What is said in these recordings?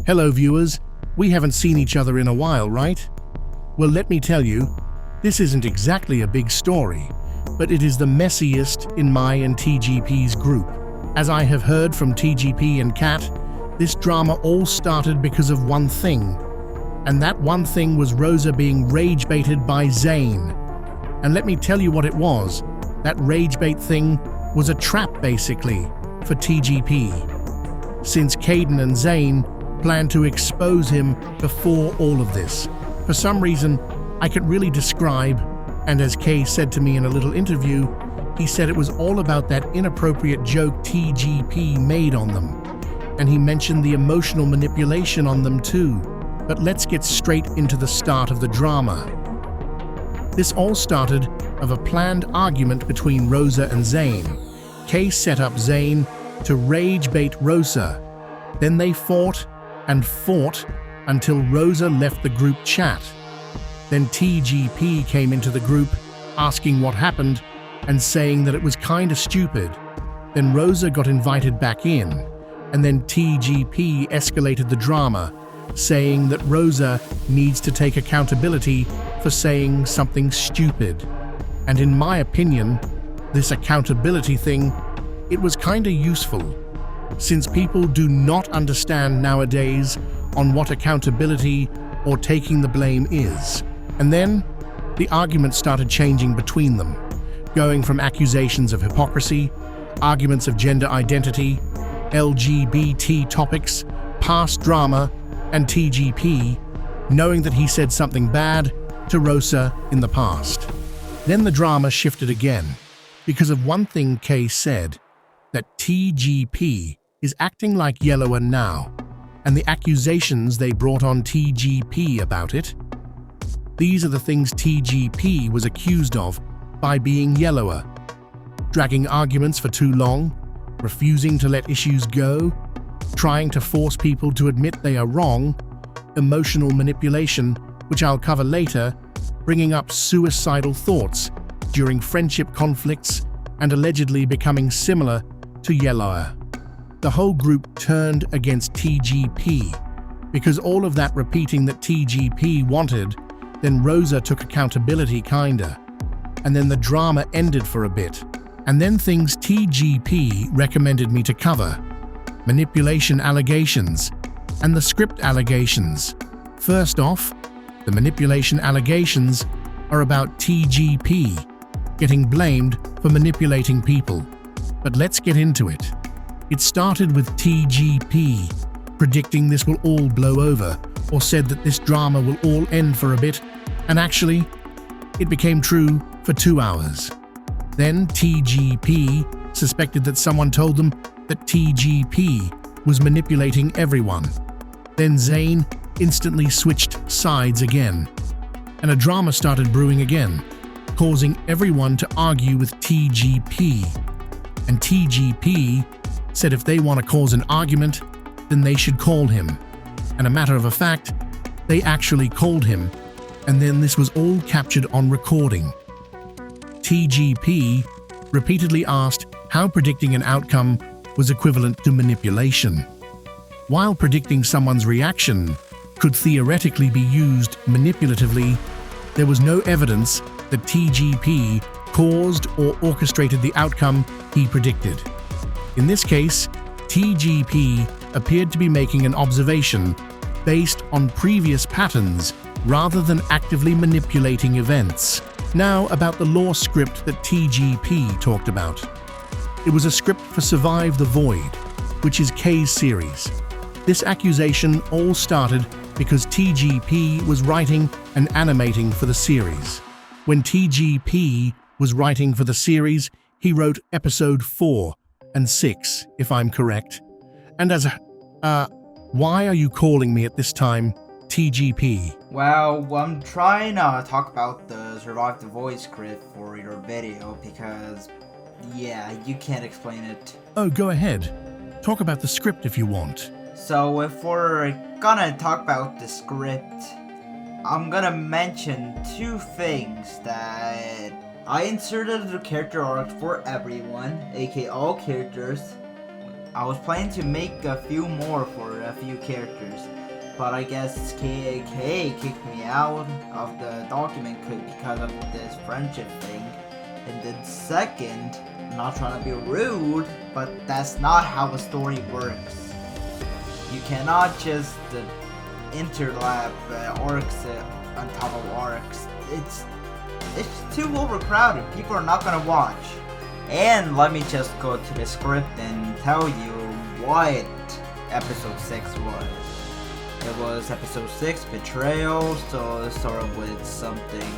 Hello viewers, we haven't seen each other in a while, right? Well, let me tell you, this isn't exactly a big story, but it is the messiest in my and TGP's group. As I have heard from TGP and Kat, this drama all started because of one thing, and that one thing was Rosa being rage-baited by Zane. And let me tell you what it was. That rage-bait thing was a trap, basically, for TGP. Since Caden and Zane planned to expose him before all of this. For some reason, I could really describe, and as Kay said to me in a little interview, he said it was all about that inappropriate joke TGP made on them. And he mentioned the emotional manipulation on them too. But let's get straight into the start of the drama. This all started of a planned argument between Rosa and Zane. Kay set up Zane to rage bait Rosa. Then they fought and fought until Rosa left the group chat. Then TGP came into the group asking what happened and saying that it was kinda stupid. Then Rosa got invited back in, and then TGP escalated the drama, saying that Rosa needs to take accountability for saying something stupid. And in my opinion, this accountability thing, it was kinda useful, since people do not understand nowadays on what accountability or taking the blame is. And then, the argument started changing between them, going from accusations of hypocrisy, arguments of gender identity, LGBT topics, past drama, and TGP, knowing that he said something bad to Rosa in the past. Then the drama shifted again, because of one thing Kay said, that TGP is acting like Yellower now, and the accusations they brought on TGP about it. These are the things TGP was accused of by being Yellower: dragging arguments for too long, refusing to let issues go, trying to force people to admit they are wrong, emotional manipulation, which I'll cover later, bringing up suicidal thoughts during friendship conflicts, and allegedly becoming similar to Yellower. The whole group turned against TGP because all of that repeating that TGP wanted. Then Rosa took accountability kinda, and then the drama ended for a bit, and then things TGP recommended me to cover: manipulation allegations and the script allegations. First off, the manipulation allegations are about TGP getting blamed for manipulating people. But let's get into it. It started with TGP predicting this will all blow over, or said that this drama will all end for a bit, and actually, it became true for 2 hours. Then TGP suspected that someone told them that TGP was manipulating everyone. Then Zane instantly switched sides again, and a drama started brewing again, causing everyone to argue with TGP. And TGP said if they want to cause an argument, then they should call him. And a matter of a fact, they actually called him, and then this was all captured on recording. TGP repeatedly asked how predicting an outcome was equivalent to manipulation. While predicting someone's reaction could theoretically be used manipulatively, there was no evidence that TGP caused or orchestrated the outcome he predicted. In this case, TGP appeared to be making an observation based on previous patterns rather than actively manipulating events. Now about the law script that TGP talked about. It was a script for Survive the Void, which is Kay's series. This accusation all started because TGP was writing and animating for the series. When TGP was writing for the series, he wrote episode 4 and 6, if I'm correct. And as why are you calling me at this time, TGP? Well, I'm trying to talk about the Survive the Void script for your video because, yeah, you can't explain it. Oh, go ahead. Talk about the script if you want. So if we're gonna talk about the script, I'm gonna mention 2 things that I inserted the character arc for everyone, aka all characters, I was planning to make a few more for a few characters, but I guess KAK kicked me out of the document because of this friendship thing. And then second, I'm not trying to be rude, but that's not how a story works. You cannot just interlap arcs on top of arcs. It's too overcrowded. People are not gonna watch. And let me just go to the script and tell you what episode 6 was. It was episode 6, Betrayal, so it started with something.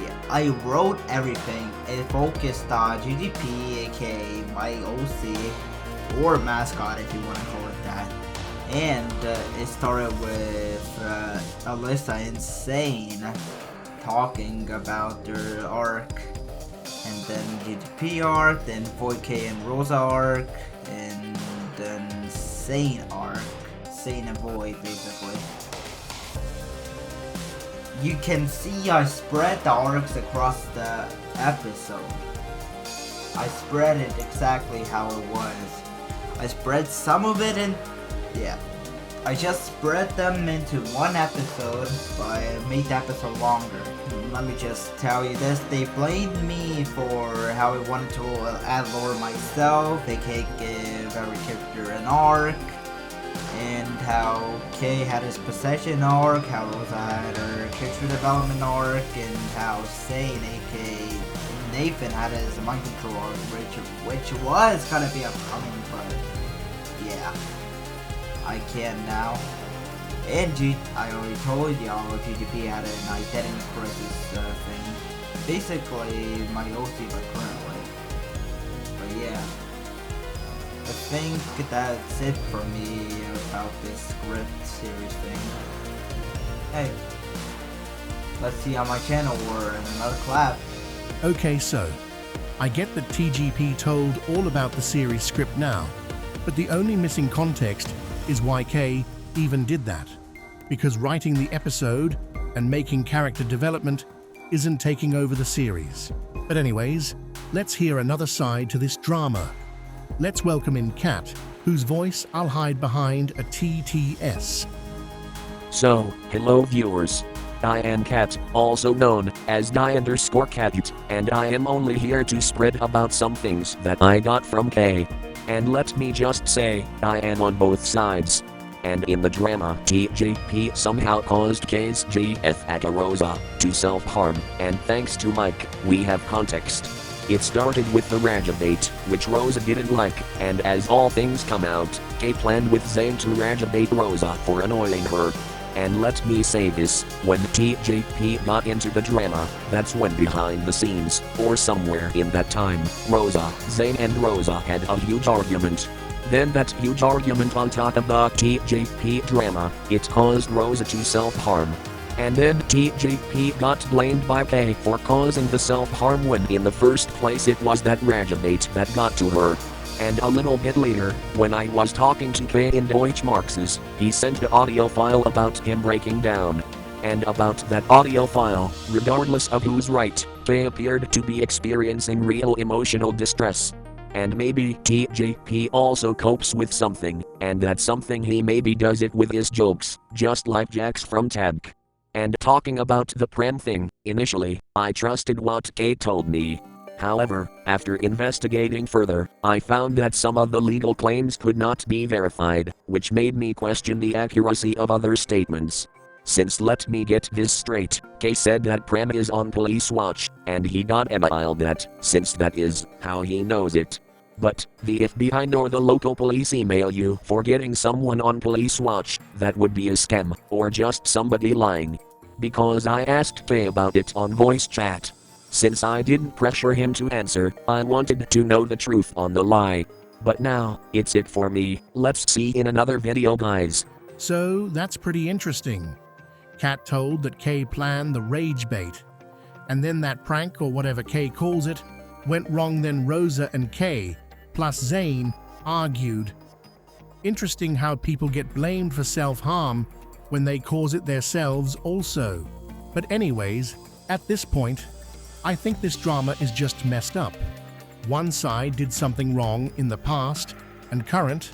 Yeah, I wrote everything. It focused on GGP, aka my OC, or mascot if you want to call it that. And it started with Alyssa Insane talking about their arc, and then GGP arc, then Void K and Rosa arc, and then Sane arc. Sane and Void, basically. You can see I spread the arcs across the episode. I spread it exactly how it was. I spread some of it in, yeah. I just spread them into one episode, but I made the episode longer. Let me just tell you this, they blamed me for how I wanted to add lore myself, aka give every character an arc, and how Kay had his possession arc, how Rosa had her character development arc, and how Sane, aka Nathan, had his mind control arc, which was gonna be upcoming, but yeah, I can now. And I already told y'all GGP had an identity crisis thing. Basically, my OC but currently. But yeah. I think that's it for me about this script series thing. Hey, let's see on my channel or in another collab. Okay, so I get that TGP told all about the series script now, but the only missing context is why K even did that. Because writing the episode and making character development isn't taking over the series. But anyways, let's hear another side to this drama. Let's welcome in Kat, whose voice I'll hide behind a TTS. So, hello viewers. I am Kat, also known as Die_Cat, and I am only here to spread about some things that I got from K. And let me just say, I am on both sides. And in the drama, TGP somehow caused K's GF at Rosa to self-harm, and thanks to Mike, we have context. It started with the Raja bait, which Rosa didn't like, and as all things come out, K planned with Zane to Raja bait Rosa for annoying her. And let me say this, when TGP got into the drama, that's when behind the scenes, or somewhere in that time, Rosa, Zane and Rosa had a huge argument. Then that huge argument on top of the TGP drama, it caused Rosa to self-harm. And then TGP got blamed by K for causing the self-harm when in the first place it was that Raja bait that got to her. And a little bit later, when I was talking to K in Deutschmarxes, he sent the audio file about him breaking down. And about that audio file, regardless of who's right, K appeared to be experiencing real emotional distress. And maybe TGP also copes with something, and that something he maybe does it with his jokes, just like Jax from Tank. And talking about the pram thing, initially, I trusted what K told me. However, after investigating further, I found that some of the legal claims could not be verified, which made me question the accuracy of other statements. Since let me get this straight, K said that Pram is on police watch, and he got emailed that, since that is how he knows it. But, the FBI nor the local police email you for getting someone on police watch, that would be a scam, or just somebody lying. Because I asked K about it on voice chat. Since I didn't pressure him to answer, I wanted to know the truth on the lie. But now, it's it for me, let's see in another video guys. So that's pretty interesting. Kat told that K planned the rage bait, and then that prank or whatever K calls it went wrong. Then Rosa and K plus Zane argued. Interesting how people get blamed for self-harm when they cause it themselves also. But anyways, at this point, I think this drama is just messed up. One side did something wrong in the past, and current,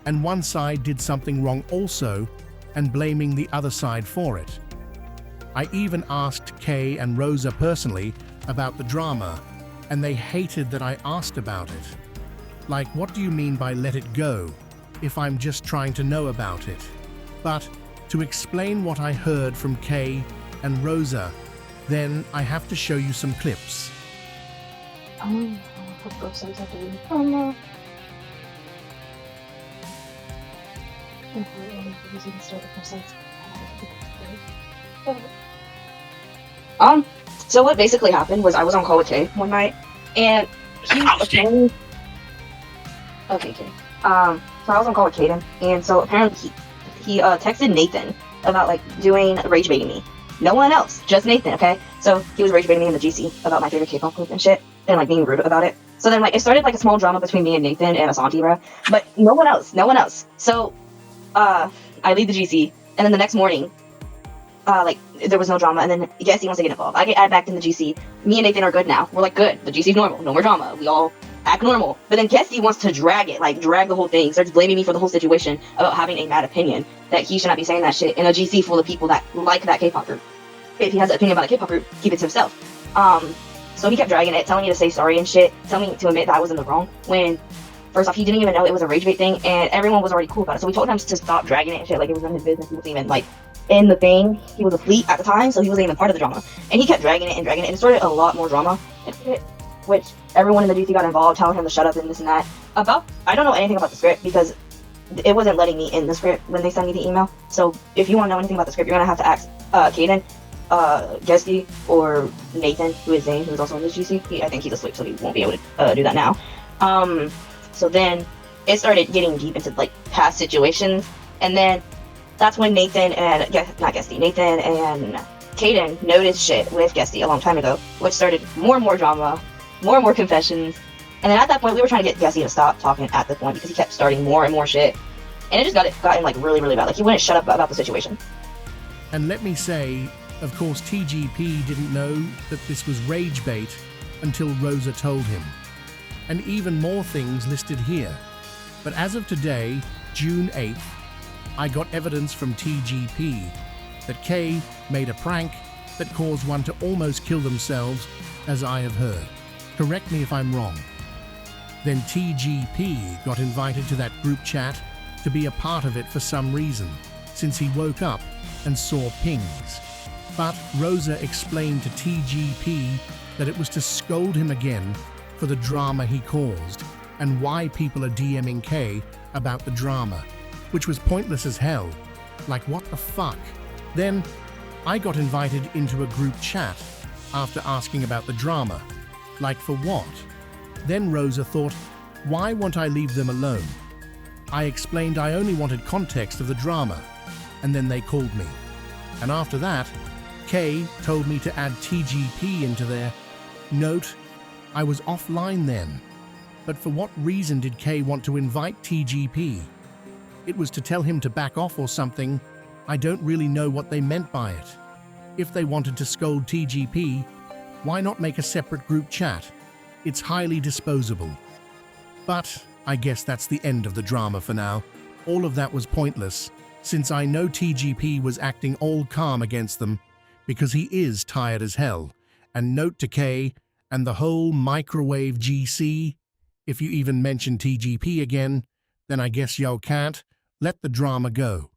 and one side did something wrong also, and blaming the other side for it. I even asked Kay and Rosa personally about the drama, and they hated that I asked about it. Like, what do you mean by let it go, if I'm just trying to know about it? But to explain what I heard from Kay and Rosa, then I have to show you some clips. Oh, of course I was doing. Oh no. So what basically happened was I was on call with Kay one night, and he apparently. Okay, Kay. So I was on call with Kaden, and so apparently he texted Nathan about like doing rage baiting me. No one else, just Nathan. Okay, so he was rage baiting me in the GC about my favorite K-pop group and shit, and like being rude about it. So then like it started like a small drama between me and Nathan and Asante, bro. But no one else. So I leave the GC, and then the next morning, like there was no drama, and then Jesse wants to get involved. I get added back in the GC. Me and Nathan are good now. We're like good. The GC's normal. No more drama. We all act normal. But then Jesse wants to drag the whole thing. Starts blaming me for the whole situation about having a mad opinion that he should not be saying that shit in a GC full of people that like that K-pop group. If he has an opinion about a K-pop group, keep it to himself. So he kept dragging it, telling me to say sorry and shit, telling me to admit that I was in the wrong. When first off, he didn't even know it was a rage bait thing, and everyone was already cool about it. So we told him to stop dragging it and shit, like it was none of his business. He wasn't even like in the thing. He was asleep at the time, so he wasn't even part of the drama. And he kept dragging it, and it started a lot more drama, which everyone in the GC got involved, telling him to shut up and this and that. I don't know anything about the script because it wasn't letting me in the script when they sent me the email. So if you want to know anything about the script, you're gonna have to ask Kaden, Jesse, or Nathan, who is Zane, who is also in the GC. I think he's asleep, so he won't be able to do that now. So then it started getting deep into like past situations, and then that's when Nathan and Nathan and Kaden noticed shit with Gesty a long time ago, which started more and more drama, more and more confessions. And then at that point, we were trying to get Gesty to stop talking at this point because he kept starting more and more shit, and it just gotten like really, really bad. Like he wouldn't shut up about the situation. And let me say, of course, TGP didn't know that this was rage bait until Rosa told him. And even more things listed here. But as of today, June 8th, I got evidence from TGP that Kay made a prank that caused one to almost kill themselves, as I have heard. Correct me if I'm wrong. Then TGP got invited to that group chat to be a part of it for some reason, since he woke up and saw pings. But Rosa explained to TGP that it was to scold him again for the drama he caused and why people are DMing Kay about the drama, which was pointless as hell. Like, what the fuck? Then I got invited into a group chat after asking about the drama. Like, for what? Then Rosa thought, why won't I leave them alone? I explained I only wanted context of the drama, and then they called me. And after that, Kay told me to add TGP into their note. I was offline then. But for what reason did Kay want to invite TGP? It was to tell him to back off or something. I don't really know what they meant by it. If they wanted to scold TGP, why not make a separate group chat? It's highly disposable. But I guess that's the end of the drama for now. All of that was pointless, since I know TGP was acting all calm against them, because he is tired as hell. And note to Kay and the whole microwave GC, if you even mention TGP again, then I guess y'all can't let the drama go.